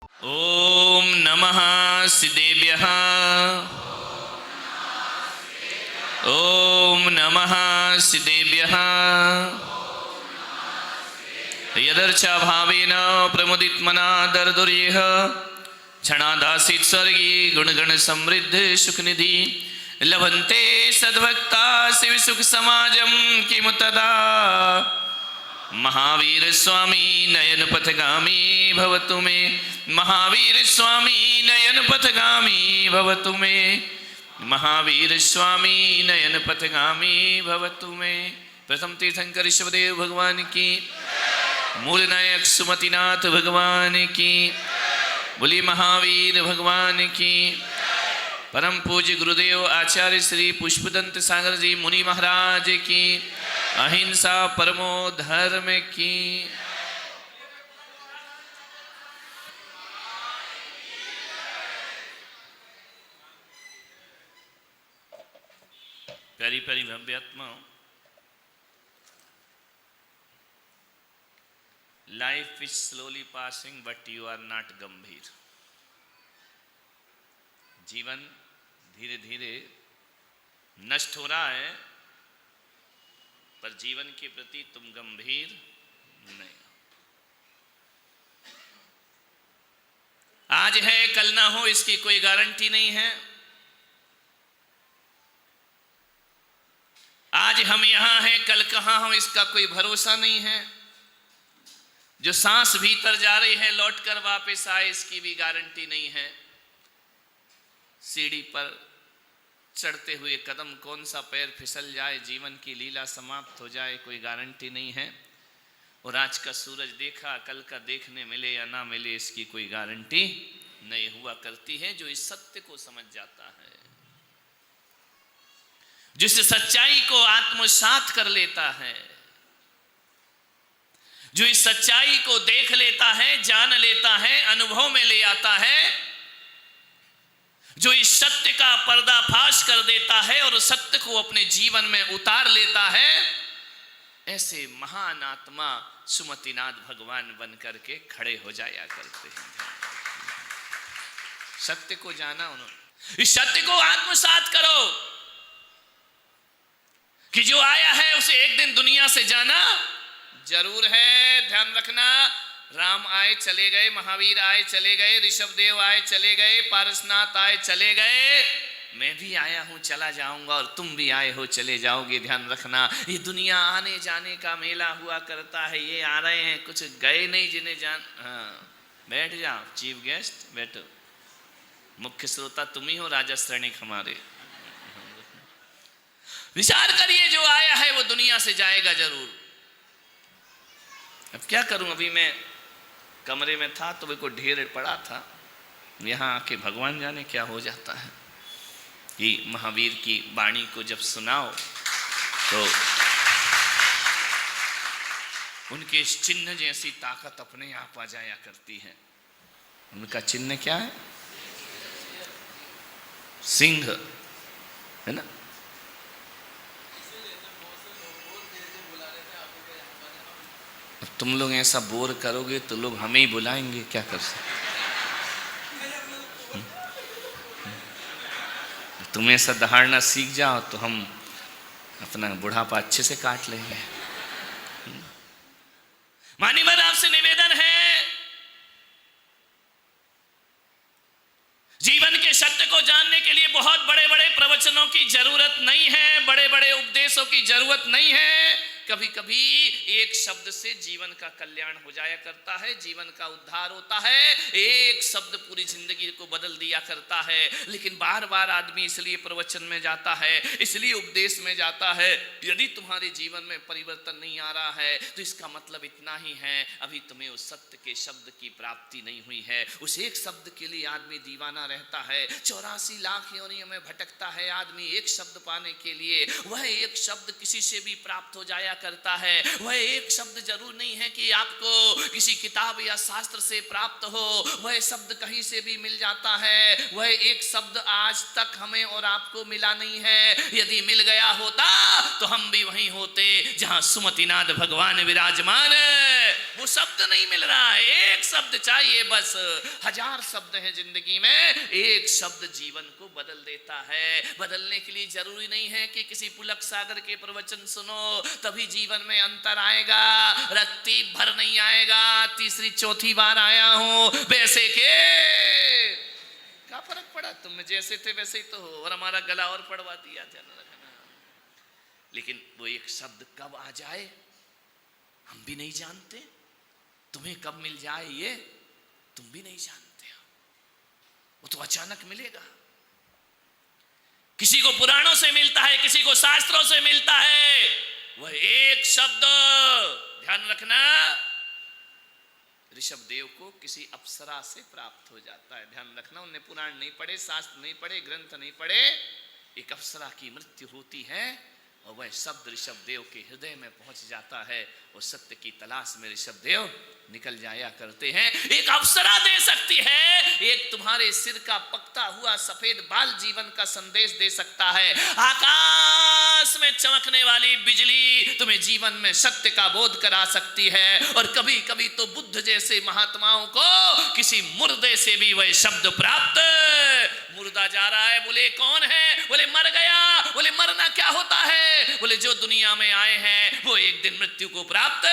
ओम नमः सिद्धेभ्यः। ओम नमः सिद्धेभ्यः। यदर्चा भावेन प्रमुदितमना दर्दुर्येह क्षणादासीत् स्वर्गी गुणगण समृद्ध सुखनिधि लभन्ते सद्भक्ता शिव सुख समाजम किमु तदा। महावीर स्वामी नयन पथगामी भवतु मे। महावीर स्वामी नयन पथगामी भवतु मे। महावीर स्वामी नयन पथगामी भवतु मे। प्रथम तीर्थंकर ऋषभदेव भगवान की, मूल नायक सुमतिनाथ भगवान की, बोली महावीर भगवान की। परम पूज्य गुरुदेव आचार्य श्री पुष्पदंत सागर जी मुनि महाराज की, अहिंसा परमो धर्म की। प्यारी प्यारी भव्यात्मा, life is slowly passing but you are not गंभीर। जीवन धीरे धीरे नष्ट हो रहा है, पर जीवन के प्रति तुम गंभीर नहीं। आज है कल ना हो इसकी कोई गारंटी नहीं है। आज हम यहां हैं, कल कहां हो इसका कोई भरोसा नहीं है। जो सांस भीतर जा रही है लौट कर वापस आए इसकी भी गारंटी नहीं है। सीढ़ी पर चढ़ते हुए कदम कौन सा पैर फिसल जाए, जीवन की लीला समाप्त हो जाए, कोई गारंटी नहीं है। और आज का सूरज देखा, कल का देखने मिले या ना मिले इसकी कोई गारंटी नहीं हुआ करती है। जो इस सत्य को समझ जाता है, जिस सच्चाई को आत्मसात कर लेता है, जो इस सच्चाई को देख लेता है, जान लेता है, अनुभव में ले आता है, जो इस सत्य का पर्दाफाश कर देता है और सत्य को अपने जीवन में उतार लेता है, ऐसे महान आत्मा सुमतिनाथ भगवान बन करके खड़े हो जाया करते हैं। सत्य को जाना उन्होंने, इस सत्य को आत्मसात करो कि जो आया है उसे एक दिन दुनिया से जाना जरूर है। ध्यान रखना, राम आए चले गए, महावीर आए चले गए, ऋषभदेव आए चले गए, पारसनाथ आए चले गए, मैं भी आया हूं चला जाऊंगा और तुम भी आए हो चले जाओगे। ध्यान रखना, ये दुनिया आने जाने का मेला हुआ करता है। ये आ रहे हैं, कुछ गए नहीं जिन्हें जान। हाँ, बैठ जाओ चीफ गेस्ट, बैठो। मुख्य श्रोता तुम ही हो, राजा श्रेणिक हमारे। विचार करिए, जो आया है वो दुनिया से जाएगा जरूर। अब क्या करूं, अभी मैं कमरे में था तो मेरे को ढेर पड़ा था, यहाँ आके भगवान जाने क्या हो जाता है कि महावीर की वाणी को जब सुनाओ तो उनके इस चिन्ह जैसी ताकत अपने आप आ जाया करती है। उनका चिन्ह क्या है? सिंह है ना। तुम लोग ऐसा बोर करोगे तो लोग हमें ही बुलाएंगे, क्या कर सकते। तुम ऐसा दहाड़ना सीख जाओ तो हम अपना बुढ़ापा अच्छे से काट लेंगे। मान्यवर, आपसे निवेदन है, जीवन के सत्य को जानने के लिए बहुत बड़े बड़े प्रवचनों की जरूरत नहीं है, बड़े बड़े उपदेशों की जरूरत नहीं है। कभी कभी एक शब्द से जीवन का कल्याण हो जाया करता है, जीवन का उद्धार होता है। एक शब्द पूरी जिंदगी को बदल दिया करता है। लेकिन बार बार आदमी इसलिए प्रवचन में जाता है, इसलिए उपदेश में जाता है, यदि तुम्हारे जीवन में परिवर्तन नहीं आ रहा है तो इसका मतलब इतना ही है, अभी तुम्हें उस सत्य के शब्द की प्राप्ति नहीं हुई है। उस एक शब्द के लिए आदमी दीवाना रहता है। 84 लाख योनियों में भटकता है आदमी एक शब्द पाने के लिए। वह एक शब्द किसी से भी प्राप्त हो जाया करता है। वह एक शब्द जरूर नहीं है कि आपको किसी किताब या शास्त्र से प्राप्त हो, वह शब्द कहीं से भी मिल जाता है। वह एक शब्द आज तक हमें और आपको मिला नहीं है। यदि मिल गया होता तो हम भी वहीं होते जहां सुमतिनाथ भगवान विराजमान है। वो शब्द नहीं मिल रहा है, एक शब्द चाहिए बस। हजार शब्द हैं जिंदगी में, एक शब्द जीवन को बदल देता है। बदलने के लिए जरूरी नहीं है कि किसी पुलक सागर के प्रवचन सुनो तभी जीवन में अंतर आएगा, रत्ती भर नहीं आएगा। तीसरी चौथी बार आया हूं, वैसे के क्या फर्क पड़ा, तुम जैसे थे वैसे ही तो हो, और हमारा गला और पड़वा दिया, ध्यान रखना। लेकिन वो एक शब्द कब आ जाए हम भी नहीं जानते, तुम्हें कब मिल जाए ये तुम भी नहीं जानते हो, वो तो अचानक मिलेगा। किसी को पुराणों से मिलता है, किसी को शास्त्रों से मिलता है, वह एक शब्द ध्यान रखना ऋषभ देव को किसी अप्सरा से प्राप्त हो जाता है। ध्यान रखना, उन्हें पुराण नहीं पढ़े, शास्त्र नहीं पढ़े, ग्रंथ नहीं पढ़े, एक अप्सरा की मृत्यु होती है और वह शब्द ऋषभ देव के हृदय में पहुंच जाता है और सत्य की तलाश में ऋषभ देव निकल जाया करते हैं। एक अप्सरा दे सकती है, एक तुम्हारे सिर का पकता हुआ सफेद बाल जीवन का संदेश दे सकता है। आकाश में चमकने वाली बिजली तुम्हें जीवन में सत्य का बोध करा सकती है। और कभी कभी तो बुद्ध जैसे महात्माओं को किसी मुर्दे से भी वह शब्द प्राप्त। मुर्दा जा रहा है, बोले कौन है, बोले मर गया, बोले मरना क्या होता है, बोले जो दुनिया में आए हैं वो एक दिन मृत्यु को प्राप्त।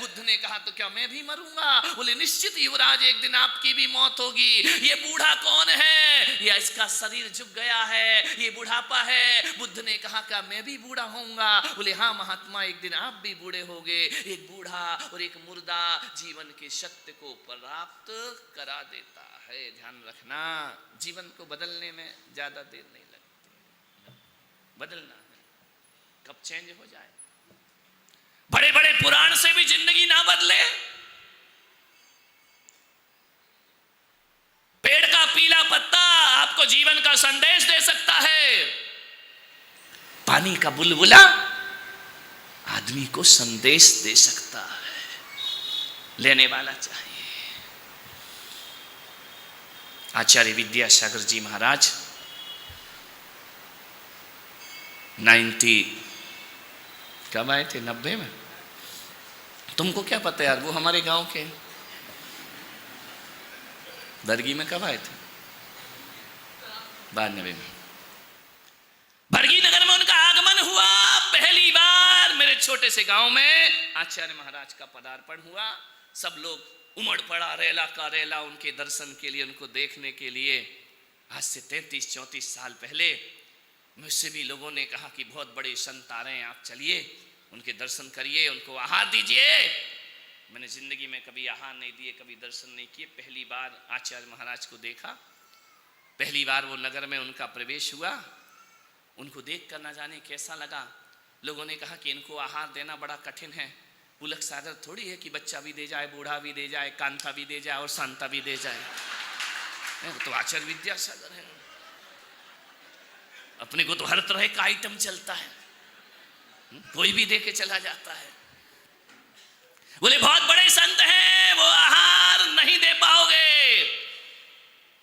बुद्ध ने कहा तो क्या मैं भी मरूंगा, बोले निश्चित युवराज एक दिन आपकी भी मौत होगी। ये बूढ़ा कौन है, या इसका शरीर झुक गया है, ये बुढ़ापा है। बुद्ध ने कहा क्या मैं भी बूढ़ा होऊंगा, बोले हाँ महात्मा एक दिन आप भी बूढ़े होगे। एक बूढ़ा और एक मुर्दा जीवन के सत्य को प्राप्त करा देता है। ध्यान रखना, जीवन को बदलने में ज्यादा देर नहीं लगती, बदलना है, कब चेंज हो जाए। बड़े बड़े पुराण से भी जिंदगी ना बदले। पेड़ का पीला पत्ता आपको जीवन का संदेश दे सकता है, पानी का बुलबुला आदमी को संदेश दे सकता है, लेने वाला चाहिए। आचार्य विद्यासागर जी महाराज 90 कब आए थे, 90 में। तुमको क्या पता यार, वो हमारे गांव के बरगी में कब आए थे, 92 में। बरगी नगर में उनका आगमन हुआ। पहली बार मेरे छोटे से गांव में आचार्य महाराज का पदार्पण हुआ। सब लोग उमड़ पड़ा, रेला का रेला उनके दर्शन के लिए, उनको देखने के लिए। आज से 33-34 साल पहले मुझसे भी लोगों ने कहा कि बहुत बड़े संत आ रहे हैं, आप चलिए उनके दर्शन करिए, उनको आहार दीजिए। मैंने जिंदगी में कभी आहार नहीं दिए, कभी दर्शन नहीं किए। पहली बार आचार्य महाराज को देखा, पहली बार वो नगर में उनका प्रवेश हुआ। उनको देख कर ना जाने कैसा लगा। लोगों ने कहा कि इनको आहार देना बड़ा कठिन है, पुलक सागर थोड़ी है कि बच्चा भी दे जाए, बूढ़ा भी दे जाए, कांता भी दे जाए और शांता भी दे जाए। तो आचार्य विद्यासागर है, अपने को तो हर तरह का आइटम चलता है, कोई भी दे के चला जाता है। बोले बहुत बड़े संत हैं, वो आहार नहीं दे पाओगे।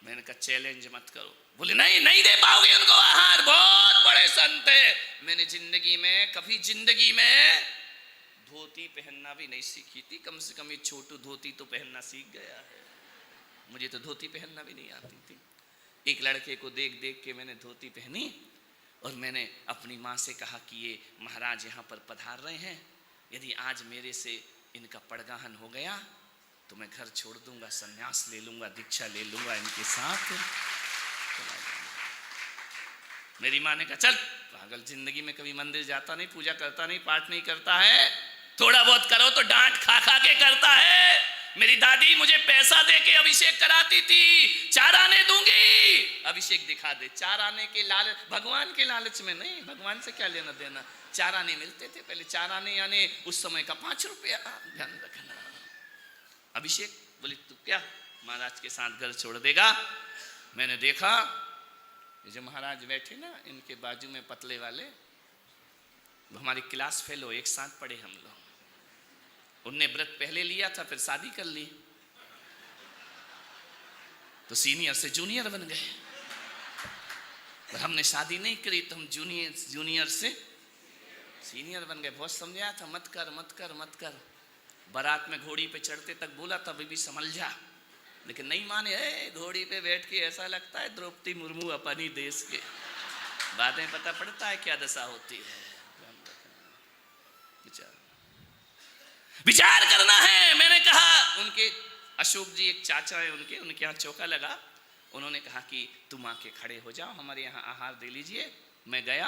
मैंने कहा चैलेंज मत करो। बोले नहीं नहीं दे पाओगे उनको आहार, बहुत बड़े संत है। मैंने जिंदगी में कभी जिंदगी में धोती पहनना भी नहीं सीखी थी, कम से कम ये छोटू धोती तो पहनना सीख गया है। मुझे तो धोती पहनना भी नहीं आती थी। एक लड़के को देख देख के मैंने धोती पहनी और मैंने अपनी माँ से कहा कि ये महाराज यहाँ पर पधार रहे हैं, यदि आज मेरे से इनका पड़गाहन हो गया तो मैं घर छोड़ दूंगा, संन्यास ले लूंगा, दीक्षा ले लूंगा इनके साथ। मेरी माँ ने कहा चल पागल, जिंदगी में कभी मंदिर जाता नहीं, पूजा करता नहीं, पाठ नहीं करता है, थोड़ा बहुत करो तो डांट खा खा के करता है। मेरी दादी मुझे पैसा दे के अभिषेक कराती थी, 4 आने दूंगी, अभिषेक दिखा दे। 4 आने के लालच, भगवान के लालच में नहीं, भगवान से क्या लेना देना। 4 आने मिलते थे पहले, 4 आने यानी उस समय का 5 रुपया, ध्यान रखना। अभिषेक, बोली तू क्या महाराज के साथ घर छोड़ देगा। मैंने देखा ये जो महाराज बैठे ना, इनके बाजू में पतले वाले, वो हमारी क्लास फेलो, एक साथ पढ़े हम लोग। उनने व्रत पहले लिया था, फिर शादी कर ली, तो सीनियर से जूनियर बन गए। पर हमने शादी नहीं करी तो हम जूनियर से सीनियर बन गए। बहुत समझाया था मत कर मत कर मत कर, बारात में घोड़ी पे चढ़ते तक बोला था बीबी संभल जा, लेकिन नहीं माने। घोड़ी पे बैठ के ऐसा लगता है द्रौपदी मुर्मू अपनी देश के। बाद में पता पड़ता है क्या दशा होती है। विचार करना है। मैंने कहा, उनके अशोक जी एक चाचा है, उनके यहाँ चौका लगा। उन्होंने कहा कि तुम आके खड़े हो जाओ, हमारे यहाँ आहार दे लीजिए। मैं गया,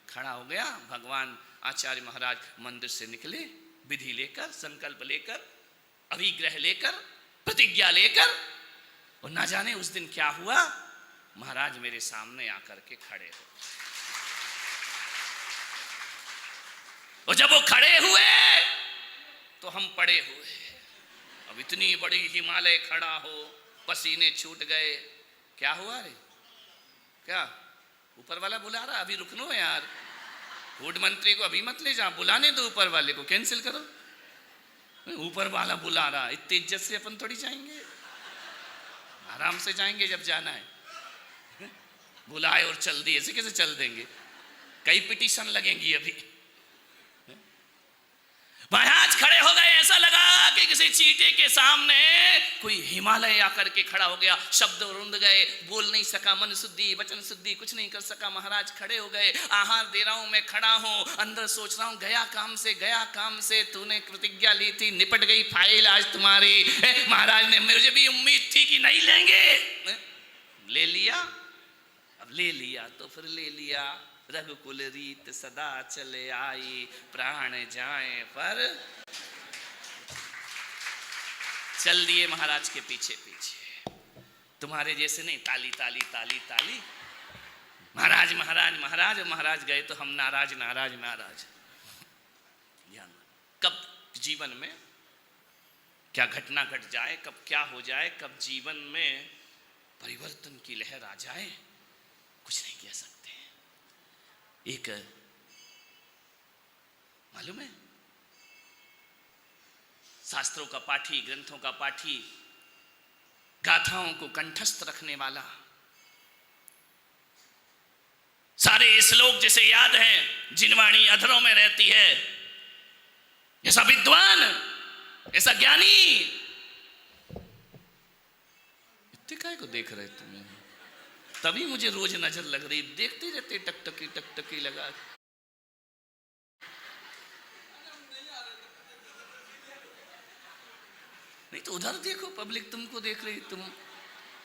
खड़ा हो गया। भगवान आचार्य महाराज मंदिर से निकले, विधि लेकर, संकल्प लेकर, अभिग्रह लेकर, प्रतिज्ञा लेकर, और ना जाने उस दिन क्या हुआ, महाराज मेरे सामने आकर के खड़े हो। और जब वो खड़े हुए तो हम पड़े हुए। अब इतनी बड़ी हिमालय खड़ा हो, पसीने छूट गए। क्या हुआ रे? क्या ऊपर वाला बुला रहा? अभी रुकनो यार, फूड मंत्री को अभी मत ले जा, बुलाने दो ऊपर वाले को, कैंसिल करो। ऊपर वाला बुला रहा, इतनी इज्जत से अपन थोड़ी जाएंगे, आराम से जाएंगे जब जाना है। बुलाए और चल दिए, ऐसे कैसे चल देंगे? कई पिटीशन लगेंगी अभी। महाराज खड़े हो गए, ऐसा लगा कि किसी चींटी के सामने कोई हिमालय आकर के खड़ा हो गया। शब्द रुंध गए, बोल नहीं सका, मन शुद्धि वचन शुद्धि कुछ नहीं कर सका। महाराज खड़े हो गए, आहार दे रहा हूं, मैं खड़ा हूं, अंदर सोच रहा हूं गया काम से तूने प्रतिज्ञा ली थी, निपट गई फाइल आज तुम्हारी। महाराज ने, मुझे भी उम्मीद थी कि नहीं लेंगे, ले लिया। अब ले लिया तो फिर ले लिया। रघुकुल रीत सदा चले आई, प्राण जाए पर चल दिए महाराज के पीछे पीछे। तुम्हारे जैसे नहीं ताली ताली ताली ताली, महाराज महाराज महाराज। महाराज गए तो हम नाराज नाराज नाराज। कब जीवन में क्या घटना घट जाए, कब क्या हो जाए, कब जीवन में परिवर्तन की लहर आ जाए, कुछ नहीं कह सकते। एक मालूम है, शास्त्रों का पाठी, ग्रंथों का पाठी, गाथाओं को कंठस्थ रखने वाला, सारे श्लोक जैसे याद हैं, जिनवाणी अधरों में रहती है, ऐसा विद्वान, ऐसा ज्ञानी। इतने काय को देख रहे तुम्हें? तभी मुझे रोज नजर लग रही, देखते रहते टकटकी लगा। नहीं तो उधर देखो, पब्लिक तुमको देख रही। तुम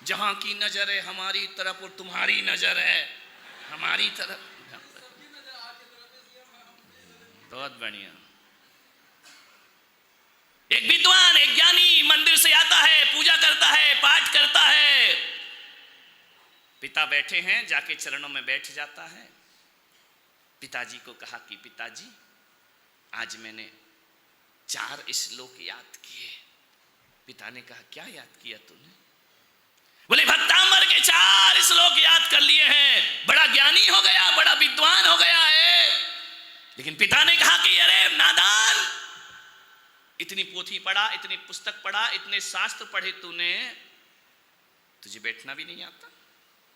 जहां की नजर है हमारी तरफ और तुम्हारी नजर है हमारी तरफ। बहुत बढ़िया। एक विद्वान, एक ज्ञानी मंदिर से आता है, पूजा करता है, पाठ करता है। पिता बैठे हैं, जाके चरणों में बैठ जाता है। पिताजी को कहा कि पिताजी, आज मैंने 4 श्लोक याद किए। पिता ने कहा क्या याद किया तूने? बोले भक्तांबर के 4 श्लोक याद कर लिए हैं। बड़ा ज्ञानी हो गया, बड़ा विद्वान हो गया है। लेकिन पिता ने कहा कि अरे नादान, इतनी पोथी पढ़ा, इतनी पुस्तक पढ़ा, इतने शास्त्र पढ़े तूने, तुझे बैठना भी नहीं आता?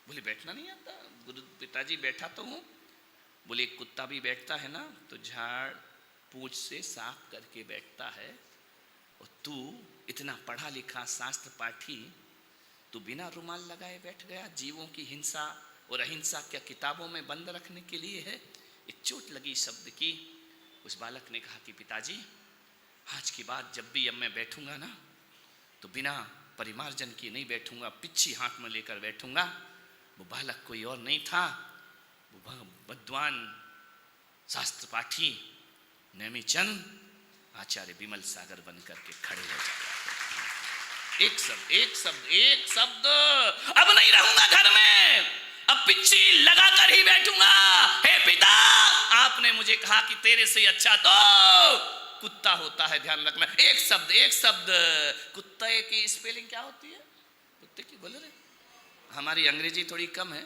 बोले बैठना नहीं आता? गुरु पिताजी बैठा तो हूं। बोले एक कुत्ता भी बैठता है ना तो झाड़ पूंछ से साफ करके बैठता है, और तू इतना पढ़ा लिखा शास्त्र पाठी, तू बिना रुमाल लगाए बैठ गया। जीवों की हिंसा और अहिंसा क्या किताबों में बंद रखने के लिए है? एक चोट लगी शब्द की। उस बालक ने कहा कि पिताजी, आज के बाद जब भी अब मैं बैठूंगा ना तो बिना परिमार्जन की नहीं बैठूंगा, पिच्छी हाथ में लेकर बैठूंगा। वो बालक कोई और नहीं था, वो विद्वान शास्त्र पाठी नेमिचंद आचार्य विमल सागर बन करके खड़े हो जाते। एक शब्द एक शब्द एक शब्द, अब नहीं रहूंगा घर में, अब पिच्छी लगाकर ही बैठूंगा। हे पिता, आपने मुझे कहा कि तेरे से अच्छा तो कुत्ता होता है, ध्यान रखना। एक शब्द एक शब्द। कुत्ते की स्पेलिंग क्या होती है? कुत्ते की बोले रे, हमारी अंग्रेजी थोड़ी कम है।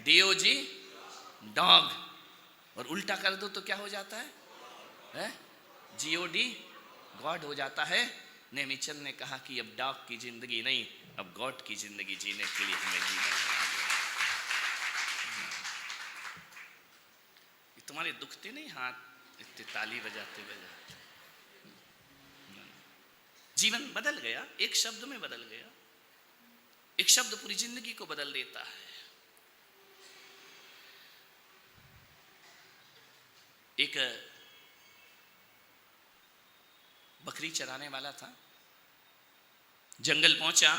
DOG डॉग, और उल्टा कर दो तो क्या हो जाता है? GOD गॉड हो जाता है। नेमिचंद ने कहा कि अब डॉग की जिंदगी नहीं, अब गॉड की जिंदगी जीने के लिए हमें जीना। तुम्हारे दुखते नहीं हाथ इतने ताली बजाते बजाते? जीवन बदल गया, एक शब्द में बदल गया। एक शब्द पूरी जिंदगी को बदल देता है। एक बकरी चराने वाला था, जंगल पहुंचा,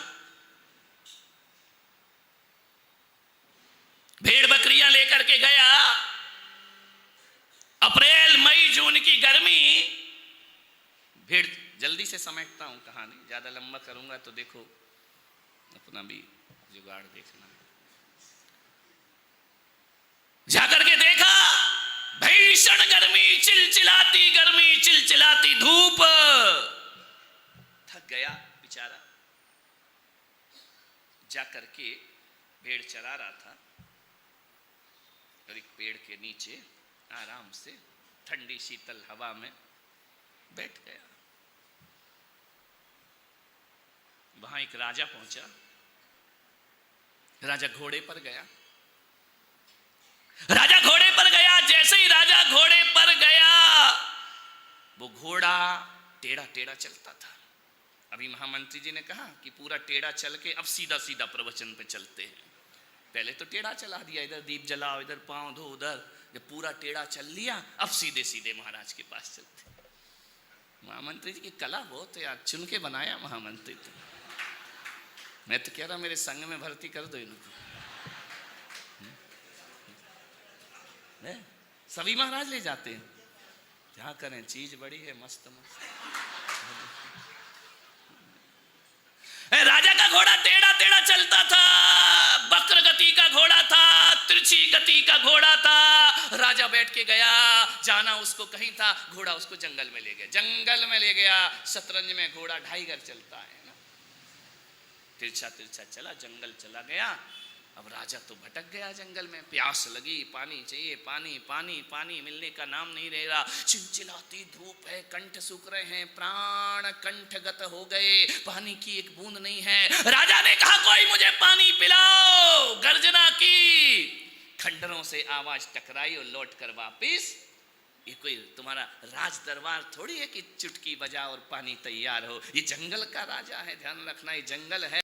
भेड़ बकरियां लेकर के गया। अप्रैल मई जून की गर्मी, भेड़ जल्दी से समेटता हूं कहानी, ज्यादा लंबा करूंगा तो देखो अपना भी जुगाड़ देखना। जाकर के देखा भीषण गर्मी, चिलचिलाती गर्मी, चिलचिलाती धूप। थक गया बेचारा, जाकर के भेड़ चरा रहा था और एक पेड़ के नीचे आराम से ठंडी शीतल हवा में बैठ गया। वहां एक राजा पहुंचा। राजा घोड़े पर गया। राजा घोड़े पर गया। जैसे ही राजा घोड़े पर गया, वो घोड़ा टेढ़ा टेढ़ा चलता था। अभी महामंत्री जी ने कहा कि पूरा टेढ़ा चल के अब सीधा सीधा प्रवचन पे चलते हैं। पहले तो टेढ़ा चला दिया, इधर दीप जलाओ, इधर पांव धो, उधर। जब पूरा टेढ़ा चल लिया, अब सीधे सीधे महाराज के पास चलते। महामंत्री जी की कला बहुत है यार, चुन के बनाया महामंत्री। तो मैं तो कह रहा मेरे संग में भर्ती कर दो इनको। सभी महाराज ले जाते हैं, क्या करें, चीज बड़ी है मस्त मस्त। राजा का घोड़ा टेढ़ा टेढ़ा चलता था, वक्र गति का घोड़ा था, तिरछी गति का घोड़ा था। राजा बैठ के गया, जाना उसको कहीं था, घोड़ा उसको जंगल में ले गया। जंगल में ले गया, शतरंज में घोड़ा ढाई घर चलता है ना, तिरछा तिरछा चला, जंगल चला गया। अब राजा तो भटक गया जंगल में, प्यास लगी, पानी चाहिए, पानी पानी पानी, मिलने का नाम नहीं ले रहा। चिलचिलाती धूप है, कंठ सूख रहे हैं, प्राण कंठगत हो गए, पानी की एक बूंद नहीं है। राजा ने कहा कोई मुझे पानी पिलाओ। गर्जना की, खंडरों से आवाज टकराई और लौट कर वापिस। ये कोई तुम्हारा राज दरबार थोड़ी है कि चुटकी बजा और पानी तैयार हो। ये जंगल का राजा है, ध्यान रखना, ये जंगल है।